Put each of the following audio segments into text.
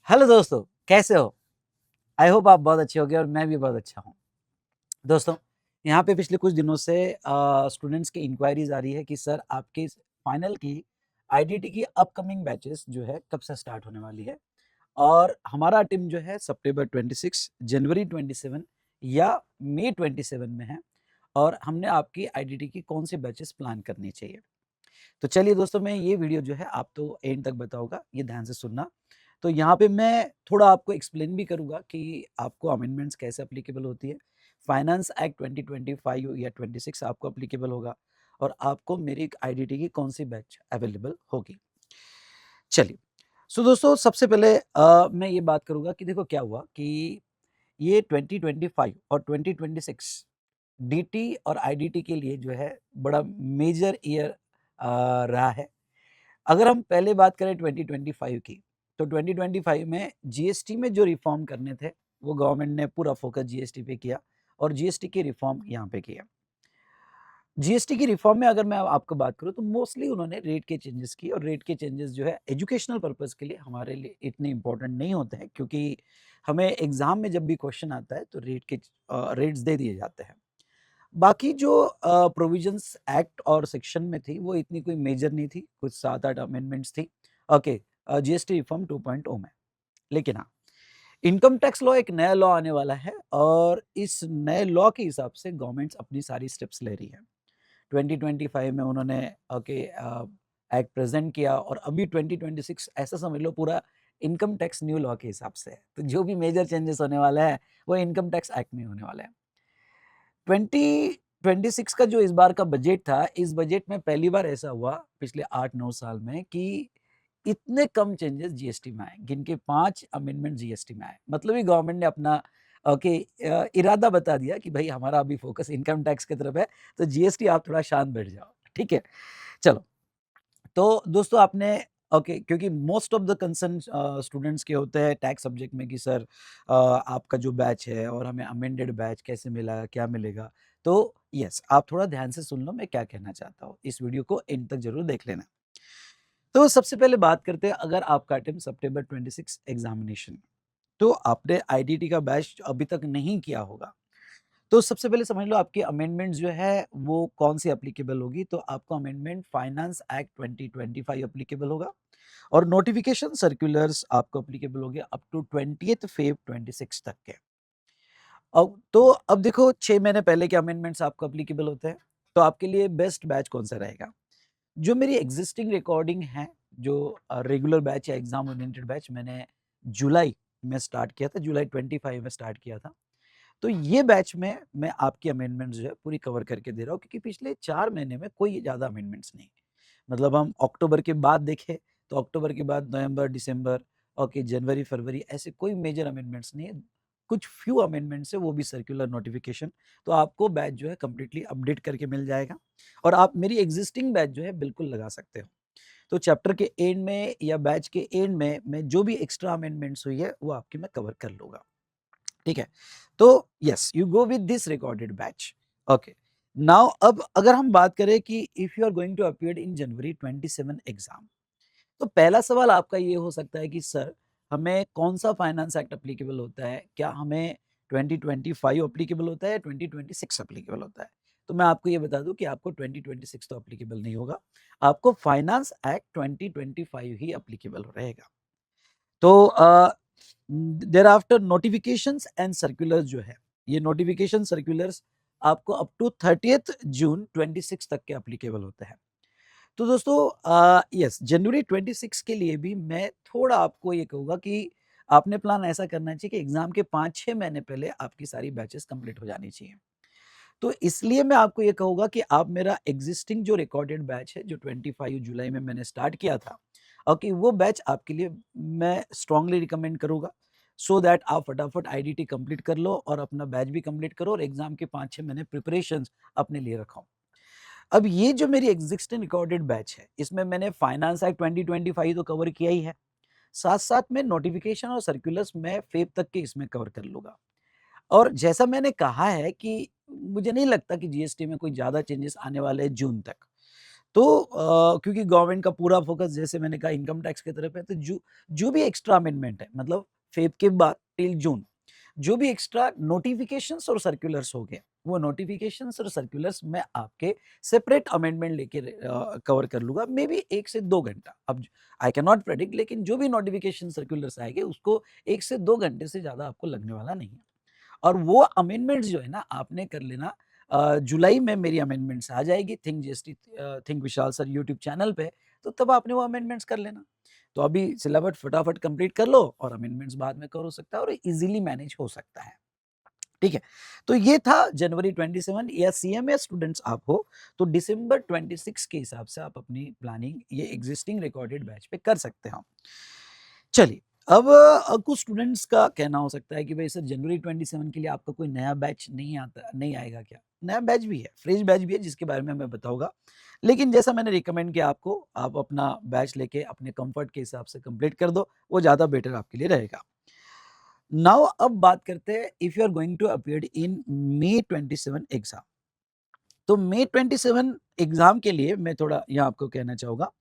Hello दोस्तों, कैसे हो? आई होप आप बहुत अच्छे होंगे और मैं भी बहुत अच्छा हूँ। दोस्तों, यहाँ पे पिछले कुछ दिनों से स्टूडेंट्स की इंक्वायरीज़ आ रही है कि सर आपकी फाइनल की आईडीटी की अपकमिंग बैचेस जो है कब से स्टार्ट होने वाली है? और हमारा टीम जो है सितंबर 26, जनवरी 27 या मई 27 में है और हमने आपकी आईडीटी की कौन-सी बैचेस प्लान करनी चाहिए। तो चलिए दोस्तों, मैं ये वीडियो जो है आप तो एंड तक बताऊँगा, ये ध्यान से सुनना। तो यहाँ पे मैं थोड़ा आपको एक्सप्लेन भी करूँगा कि आपको अमेंडमेंट्स कैसे एप्लीकेबल होती है। फाइनेंस एक्ट 2025 या 26 आपको एप्लीकेबल होगा और आपको मेरी आईडीटी की कौन-सी बैच अवेलेबल होगी। चलिए, सो दोस्तों सबसे पहले मैं ये बात करूँगा कि देखो क्या हुआ कि ये 2025 और 2026 डीटी और आईडीटी के लिए जो है बड़ा मेजर ईयर रहा है। अगर हम पहले बात करें 2025 की, तो 2025 में जीएसटी में जो रिफ़ॉर्म करने थे, वो गवर्नमेंट ने पूरा फ़ोकस जीएसटी पे किया और जीएसटी की रिफ़ॉर्म यहाँ पे किया। जीएसटी की रिफ़ॉर्म में अगर मैं आपको बात करूँ तो मोस्टली उन्होंने रेट के चेंजेस किए और रेट के चेंजेस जो है एजुकेशनल पर्पज़ के लिए हमारे लिए इतने इम्पोर्टेंट नहीं होते हैं क्योंकि हमें एग्ज़ाम में जब भी क्वेश्चन आता है तो रेट्स दे दिए जाते हैं। बाकी जो प्रोविजंस एक्ट और सेक्शन में थी वो इतनी कोई मेजर नहीं थी, कुछ 7-8 अमेंडमेंट्स थी। ओके, जीएसटी रिफॉर्म 2.0 में। लेकिन हाँ, इनकम टैक्स लॉ एक नया लॉ आने वाला है और इस नए लॉ के हिसाब से गवर्नमेंट्स अपनी सारी स्टेप्स ले रही है। 2025 में उन्होंने ओके एक्ट प्रेज़ेंट किया और अभी 2026 ऐसा समझ लो पूरा इनकम टैक्स न्यू लॉ के हिसाब से है। तो जो भी मेजर चेंजेस होने वाला है, वो इनकम टैक्स एक्ट में होने वाला है। 2026 का जो इस बार का बजट था, इस बजट में पहली बार ऐसा हुआ पिछले 8-9 साल में कि इतने कम चेंजेस जीएसटी में आए, गिन के 5 अमेंडमेंट जीएसटी में आए। मतलब ही गवर्नमेंट ने अपना ओके इरादा बता दिया कि भई हमारा अभी फोकस इनकम टैक्स की तरफ है, तो जीएसटी आप थोड़ा शांत बैठ जाओ, ठीक है? चलो, तो दोस्तों आपने ओके क्योंकि most of the concern students के होते हैं टैक्स सब्जेक्ट में कि सर आपका जो बैच है और हमें अमेंडेड बैच कैसे मिला, क्या मिलेगा? तो यस, आप थोड़ा ध्यान से सुन लो मैं क्या कहना चाहता हूँ। इस वीडियो को एंड तक ज़रूर देख लेना। तो सबसे पहले बात करते हैं अगर आपका अटेम्प्ट सितंबर 26 एग्ज़ामिनेशन, तो आपने आईडीटी का बैच अभी तक नहीं किया होगा। तो सबसे पहले समझ लो आपकी अमेंडमेंट्स जो है वो कौन-सी एप्लीकेबल होगी, तो आपको अमेंडमेंट फाइनेंस एक्ट 2025 एप्लीकेबल होगा और नोटिफिकेशन सर्कुलर्स आपको एप्लीकेबल होंगे अप टू 20th फ़ेब 26 तक के। अब देखो 6 महीने पहले के अमेंडमेंट्स आपको एप्लीकेबल होते हैं, तो आपके लिए बेस्ट बैच कौन-सा रहेगा? जो मेरी एक्जिस्टिंग रिकॉर्डिंग है, जो रेगुलर बैच या एग्ज़ाम ओरिएंटेड बैच मैंने जुलाई में स्टार्ट किया था, जुलाई 25 में स्टार्ट किया था। तो ये बैच में मैं आपकी अमेंडमेंट्स जो है पूरी कवर करके दे रहा हूँ क्योंकि पिछले 4 महीने में कोई ज़्यादा अमेंडमेंट्स नहीं। मतलब हम अक्टूबर के बाद देखें, तो अक्टूबर के बाद नवंबर, दिसंबर, ओके जनवरी, फरवरी ऐसे कोई मेजर अमेंडमेंट्स नहीं है। कुछ फ्यू अमेंडमेंट्स है वो भी सर्कुलर नोटिफ़िकेशन, तो आपको बैच जो है कंप्लीटली अपडेट करके मिल जाएगा और आप मेरी एक्जिस्टिंग बैच जो है बिल्कुल लगा सकते हो। तो चैप्टर के एंड में या बैच के एंड में मैं जो भी एक्स्ट्रा अमेंडमेंट्स हुई है, वो आपकी मैं कवर कर लूँगा। ठीक है? तो yes, you go with this recorded batch. Okay. Now अब अगर हम बात करें कि if you are going to appear in January 27 exam, तो पहला सवाल आपका ये हो सकता है कि सर हमें कौन-सा फाइनेंस एक्ट एप्लीकेबल होता है? क्या हमें 2025 एप्लीकेबल होता है या 2026 एप्लीकेबल होता है? तो मैं आपको ये बता दूँ कि आपको 2026 तो एप्लीकेबल नहीं होगा। आपको फाइनेंस एक्ट 2025 ही एप्लीकेबल रहेगा। तो there after notifications and circulars जो है, ये नोटिफिकेशन सर्कुलर्स आपको अप टू 30th जून 26 तक के एप्लीकेबल होते हैं। तो दोस्तों यस जनवरी 26 के लिए भी मैं थोड़ा आपको ये कहूँगा कि आपने प्लान ऐसा करना चाहिए कि एग्ज़ाम के 5-6 महीने पहले आपकी सारी बैचेस कंप्लीट हो जानी चाहिए। तो इसलिए मैं आपको ये कहूँगा कि आप मेरा एक्जिस्टिंग जो रिकॉर्डेड बैच है, जो 25 जुलाई में मैंने स्टार्ट किया था, ओके, वो बैच आपके लिए मैं स्ट्रांगली रिकमेंड करूँगा सो दैट आप फटाफट आईडीटी कंप्लीट कर लो और अपना बैच भी कंप्लीट करो और एग्ज़ाम के 5-6 महीने प्रिपरेशंस अपने लिए रखो। अब ये जो मेरी एक्जिस्टिंग रिकॉर्डेड बैच है, इसमें मैंने फाइनेंस एक्ट 2025 तो कवर किया ही है, साथ-साथ में नोटिफिकेशन और सर्कुलर्स मैं फ़ेब तक के इसमें कवर कर लूँगा। और जैसा मैंने कहा है कि मुझे नहीं लगता कि जीएसटी में कोई ज़्यादा चेंजेस आने वाले हैं जून तक। तो क्योंकि गवर्नमेंट का पूरा फोकस जैसे मैंने कहा इनकम टैक्स की तरफ है, तो जो भी एक्स्ट्रा अमेंडमेंट है, मतलब फेब के बाद टिल जून जो भी एक्स्ट्रा नोटिफिकेशंस और सर्कुलर्स हो गए, वो नोटिफिकेशंस और सर्कुलर्स मैं आपके सेपरेट अमेंडमेंट लेके कवर कर लूंगा, मे बी 1 से 2 घंटा। अब आई कैन नॉट प्रेडिक्ट, लेकिन जो भी नोटिफिकेशन सर्कुलर्स आएंगे उसको 1 से 2 घंटे से ज़्यादा आपको लगने वाला नहीं है। और वो अमेंडमेंट्स जो है ना आपने कर लेना, जुलाई में मेरी अमेंडमेंट्स आ जाएगी think GST think Vishal sir YouTube channel पे, तो तब आपने वो अमेंडमेंट्स कर लेना। तो अभी सिलेबस फटाफट कंप्लीट कर लो और अमेंडमेंट्स बाद में कर हो सकता है और इजीली मैनेज हो सकता है। ठीक है, तो ये था जनवरी 27 या सीएमए स्टूडेंट्स आप हो तो दिसंबर 26 के हिसाब से आप अपनी प्लानिंग ये एग्जिस्टिंग रिकॉर्डेड बैच पे कर सकते हो। चलिए, अब कुछ स्टूडेंट्स का कहना हो सकता है कि भाई सर जनवरी 27 के लिए आपका कोई नया बैच नहीं आएगा क्या? नया बैच भी है, फ्रेश बैच भी है जिसके बारे में मैं बताऊंगा। लेकिन जैसा मैंने रिकमेंड किया आपको, आप अपना बैच लेके अपने कंफर्ट के हिसाब से कंप्लीट कर दो, वो ज़्यादा बेटर आपके लिए रहेगा। नाउ अब बात करते हैं, if you are going to appear in May 27 exam, तो May 27 एग्जाम के लिए मैं थोड़ा यहाँ आपको कहना चाहूंगा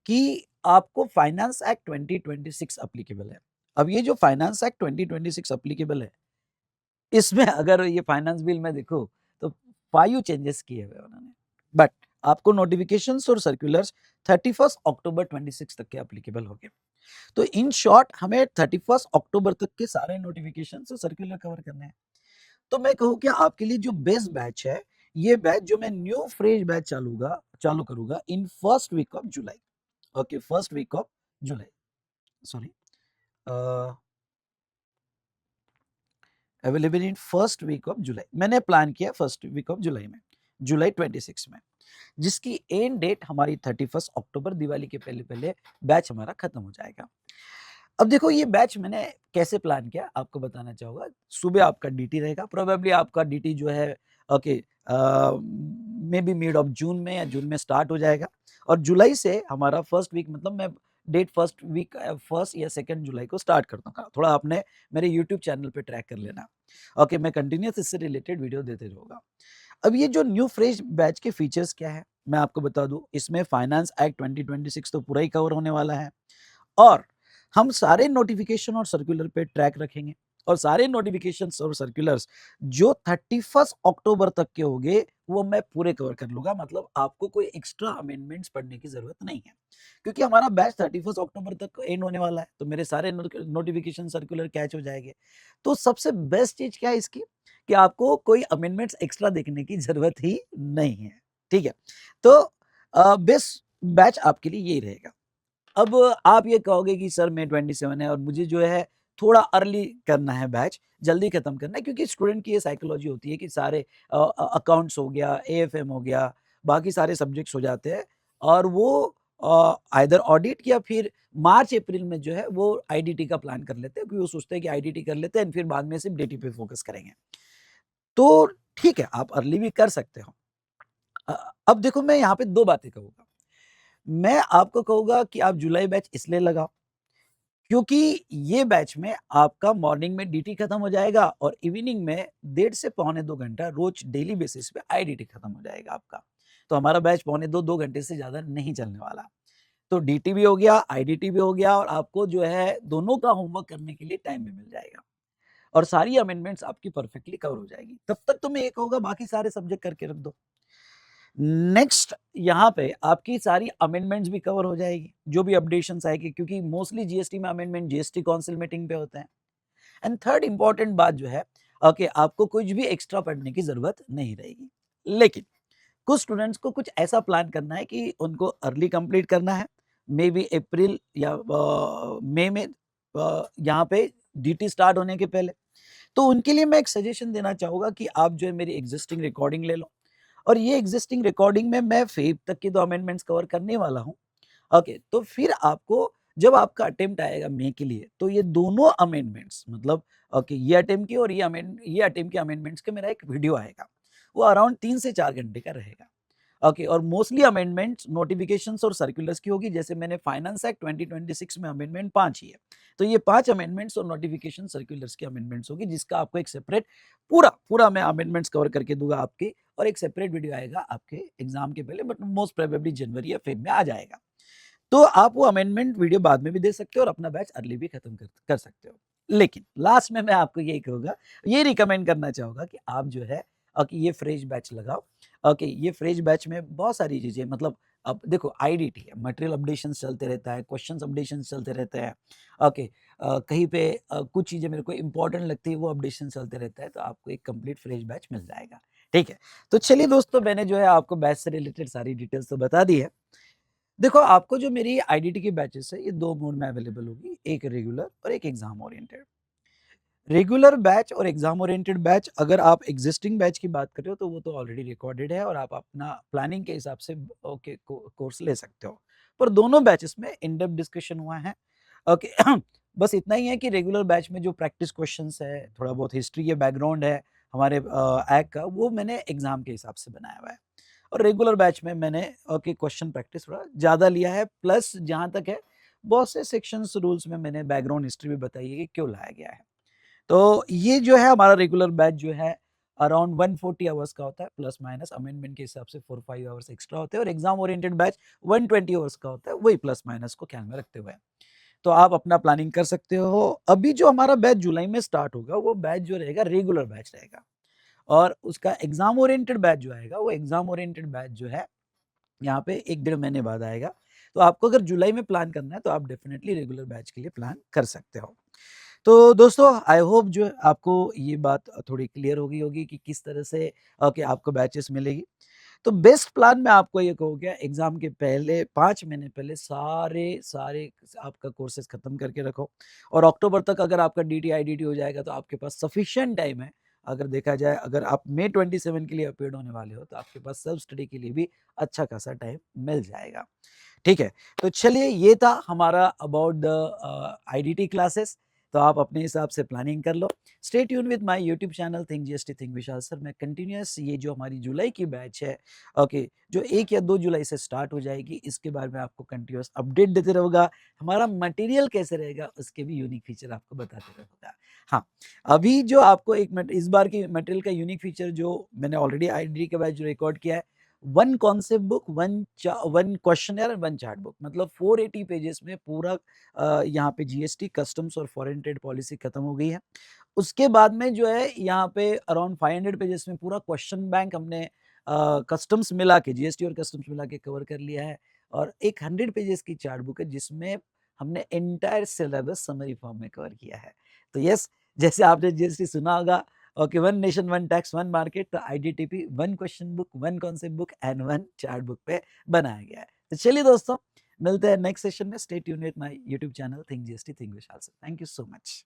कि आपको फाइनेंस एक्ट 2026 अप्लीकेबल है। अब ये जो फाइनेंस एक्ट 2026 अप्लीकेबल है, इसमें अगर ये फाइनेंस बिल में देखो तो 5 चेंजेस किए हुए उन्होंने, बट आपको नोटिफिकेशंस और सर्कुलर्स 31 अक्टूबर 26 तक के अप्लीकेबल हो गए। तो इन शॉर्ट हमें 31 अक्टूबर तक के सारे नोटिफिकेशन और सर्कुलर कवर करने हैं। तो मैं कहूँ कि आपके लिए जो बेस्ट बैच है, ये बैच जो मैं न्यू फ्रेश बैच चालू करूंगा in first week of July. Okay, first week of July, sorry, available in first week of July. मैंने प्लान किया फर्स्ट वीक ऑफ जुलाई में, जुलाई 26 में, जिसकी एंड डेट हमारी 31 अक्टूबर, दिवाली के पहले पहले बैच हमारा खत्म हो जाएगा। अब देखो ये बैच मैंने कैसे प्लान किया आपको बताना चाहूंगा। सुबह आपका डीटी रहेगा, प्रोबेबली आपका डीटी जो है okay may be mid of June में या जून में स्टार्ट हो जाएगा, और जुलाई से हमारा फर्स्ट वीक, मतलब मैं डेट फर्स्ट वीक फर्स्ट या सेकंड जुलाई को स्टार्ट कर दूंगा। थोड़ा आपने मेरे यूट्यूब चैनल पे ट्रैक कर लेना। ओके, मैं कंटिन्यूस इससे रिलेटेड वीडियो देते रहूंगा। अब ये जो न्यू फ्रेश बैच के फीचर्स क्या है मैं आपको बता दूं। इसमें फाइनेंस एक्ट 2026 तो पूरा ही कवर होने वाला है, और हम सारे नोटिफिकेशन और सर्कुलर पे ट्रैक रखेंगे, और सारे नोटिफिकेशन और सर्कुलर्स जो 31 अक्टूबर तक के होंगे वो मैं पूरे कवर कर लूंगा। मतलब आपको कोई एक्स्ट्रा अमेंडमेंट्स पढ़ने की जरूरत नहीं है, क्योंकि हमारा बैच 31 अक्टूबर तक एंड होने वाला है, तो मेरे सारे नोटिफिकेशन सर्कुलर कैच हो जाएंगे। तो सबसे बेस्ट चीज क्या है इसकी, कि आपको कोई अमेंडमेंट्स एक्स्ट्रा देखने की जरूरत ही नहीं है। ठीक है, तो बेस्ट बैच आपके लिए यही रहेगा। अब आप ये कहोगे कि सर May 27 है और मुझे जो है थोड़ा अर्ली करना है, बैच जल्दी खत्म करना है, क्योंकि स्टूडेंट की ये साइकोलॉजी होती है कि सारे अकाउंट्स हो गया, एएफएम हो गया, बाकी सारे सब्जेक्ट्स हो जाते हैं, और वो आइदर ऑडिट या फिर मार्च अप्रैल में जो है वो आईडीटी का प्लान कर लेते हैं, क्योंकि वो सोचते हैं कि आईडीटी कर लेते हैं फिर बाद में सिर्फ डीटी पे फोकस करेंगे। तो ठीक है, आप अर्ली भी कर सकते हो। अब देखो मैं यहाँ पे 2 बातें कहूंगा। मैं आपको कहूंगा कि आप जुलाई बैच इसलिए लगाओ क्योंकि ये बैच में आपका मॉर्निंग में डीटी खत्म हो जाएगा और इवनिंग में 1.5 से 2.25 घंटा रोज डेली बेसिस पे आईडीटी खत्म हो जाएगा आपका। तो हमारा बैच 1.25 से 2 घंटे से ज्यादा नहीं चलने वाला। तो डीटी भी हो गया, आईडीटी भी हो गया, और आपको जो है दोनों का होमवर्क करने के लिए टाइम भी मिल जाएगा, और सारी अमेंडमेंट्स आपकी परफेक्टली कवर हो जाएगी। तब तक तो मैं ये कहूंगा बाकी सारे सब्जेक्ट करके रख दो। नेक्स्ट यहाँ पे आपकी सारी अमेंडमेंट्स भी कवर हो जाएगी, जो भी अपडेशंस आएगी, क्योंकि मोस्टली जीएसटी में अमेंडमेंट जीएसटी काउंसिल मीटिंग पे होते हैं। एंड थर्ड इंपॉर्टेंट बात जो है, ओके, आपको कुछ भी एक्स्ट्रा पढ़ने की जरूरत नहीं रहेगी। लेकिन कुछ स्टूडेंट्स को कुछ ऐसा प्लान करना है कि उनको अर्ली कंप्लीट करना है, मे बी अप्रैल या मई में यहाँ पे डीटी स्टार्ट होने के पहले। तो उनके लिए मैं एक सजेशन देना चाहूंगा कि आप जो है मेरी एग्जिस्टिंग रिकॉर्डिंग ले लो, और ये एग्जिस्टिंग रिकॉर्डिंग में मैं फेब तक की 2 अमेंडमेंट्स कवर करने वाला हूँ। ओके, तो फिर आपको जब आपका अटेम्प्ट आएगा मई के लिए, तो ये दोनों अमेंडमेंट्स, मतलब ओके, ये अटेम्प्ट की और ये अटेम्प्ट के अमेंडमेंट्स का मेरा एक वीडियो आएगा, वो अराउंड 3 से 4 घंटे का रहेगा। ओके, और मोस्टली अमेंडमेंट्स नोटिफिकेशंस और सर्कुलर्स की होगी। जैसे मैंने फाइनेंस एक्ट 2026 में अमेंडमेंट 5 ही है, तो ये 5 अमेंडमेंट्स और नोटिफिकेशन सर्कुलर्स की अमेंडमेंट्स होगी, जिसका आपको एक सेपरेट पूरा मैं अमेंडमेंट्स कवर करके दूंगा आपकी, और एक सेपरेट वीडियो आएगा आपके एग्जाम के पहले, बट मोस्ट प्रोबेबली जनवरी या फेब में आ जाएगा। तो आप वो अमेंडमेंट वीडियो बाद में भी दे सकते हो और अपना बैच अर्ली भी खत्म कर सकते हो। लेकिन लास्ट में मैं आपको यही कहूंगा, ये रिकमेंड करना चाहूंगा कि आप जो है कि ये फ्रेश बैच लगाओ। ओके, ये फ्रेश बैच में बहुत सारी चीजें, मतलब अब देखो आईडीटी है, मटेरियल अपडेशन चलते रहता है, क्वेश्चन अपडेशन चलते रहते हैं। ओके, कहीं पे कुछ चीजें मेरे को इंपॉर्टेंट लगती है, वो अपडेशन चलते रहता है, तो आपको एक कंप्लीट फ्रेश बैच मिल जाएगा। ठीक है, तो चलिए दोस्तों, मैंने जो है आपको बैच से रिलेटेड सारी डिटेल्स तो बता दी है। देखो, आपको जो मेरी आईडीटी की बैचेस है, ये 2 मोड में अवेलेबल होगी, एक रेगुलर और एक एग्जाम ओरिएंटेड। रेगुलर बैच और एग्जाम ओरिएंटेड बैच, अगर आप एग्जिस्टिंग बैच की बात कर रहे हो तो वो तो ऑलरेडी रिकॉर्डेड है और आप अपना प्लानिंग के हिसाब से ओके कोर्स ले सकते हो। पर दोनों बैचेस में इन डेप्थ डिस्कशन हुआ है। ओके बस इतना ही है कि रेगुलर बैच में जो प्रैक्टिस क्वेश्चंस है, थोड़ा बहुत हिस्ट्री या बैकग्राउंड है हमारे एक्ट का, वो मैंने एग्जाम के हिसाब से बनाया हुआ है। और रेगुलर बैच में मैंने ओके क्वेश्चन प्रैक्टिस थोड़ा ज़्यादा लिया है, प्लस जहाँ तक है बहुत से सेक्शंस रूल्स में मैंने बैकग्राउंड हिस्ट्री भी बताई है कि क्यों लाया गया है। तो ये जो है हमारा रेगुलर बैच जो है अराउंड 140 आवर्स का होता है, प्लस माइनस अमेंडमेंट के हिसाब से 4-5 आवर्स एक्स्ट्रा होते हैं, और एग्जाम ओरिएंटेड बैच 120 आवर्स का होता है, वही प्लस माइनस को ख्याल में रखते हुए। तो आप अपना प्लानिंग कर सकते हो। अभी जो हमारा बैच जुलाई में स्टार्ट होगा, वो बैच जो रहेगा रेगुलर बैच रहेगा, और उसका एग्जाम ओरिएंटेड बैच जो आएगा, वो एग्जाम ओरिएंटेड बैच जो है यहाँ पे 1-1.5 महीने बाद आएगा। तो आपको अगर जुलाई में प्लान करना है तो आप डेफिनेटली रेगुलर बैच के लिए प्लान कर सकते हो। तो दोस्तों, आई होप जो है आपको ये बात थोड़ी क्लियर हो गई होगी कि किस तरह से कि आपको बैचेस मिलेगी। तो बेस्ट प्लान मैं आपको ये कहूँगा, एग्जाम के पहले 5 महीने पहले सारे आपका कोर्सेज खत्म करके रखो, और अक्टूबर तक अगर आपका डीटी आईडीटी हो जाएगा तो आपके पास सफिशिएंट टाइम है। अगर देखा जाए, अगर आप मई 27 के लिए अपीयर्ड होने वाले हो, तो आपके पास सेल्फ स्टडी के लिए भी अच्छा खासा टाइम मिल जाएगा। ठीक है, तो चलिए, ये था हमारा अबाउट द आईडीटी क्लासेस। तो आप अपने हिसाब से प्लानिंग कर लो। Stay tune with my YouTube channel think GST think Vishal sir. मैं कंटिन्यूअस ये जो हमारी जुलाई की बैच है, ओके, जो 1 या 2 जुलाई से स्टार्ट हो जाएगी, इसके बारे में आपको कंटिन्यूअस अपडेट देते रहूँगा। हमारा मटेरियल कैसे रहेगा, उसके भी यूनिक फीचर आपको बताते रहूँगा। हाँ, अभी जो आपको इस बार की मटेरियल का यूनिक फीचर जो मैंने ऑलरेडी आईडीटी के बैच जो रिकॉर्ड किया है, 1 concept book, 1 questioner and 1 chart book, मतलब 480 पेजेस में पूरा यहाँ पे जीएसटी, कस्टम्स और फॉरेन ट्रेड पॉलिसी खत्म हो गई है। उसके बाद में जो है यहाँ पे अराउंड 500 पेजेस में पूरा क्वेश्चन बैंक हमने कस्टम्स मिला के, जीएसटी और कस्टम्स मिला के कवर कर लिया है, और एक 100 पेजेस की चार्ट बुक है जिसमें हमने एंटायर सिलेबस समरी फॉर्म में कवर किया है। तो यस, जैसे आपने जीएसटी सुना होगा, ओके, 1 नेशन 1 टैक्स 1 मार्केट, तो आईडीटीपी 1 question book, 1 concept book and 1 chart book पे बनाया गया है। तो चलिए दोस्तों, मिलते हैं नेक्स्ट सेशन में। Stay tune with my YouTube channel think GST think Vishal sir. Thank you so much.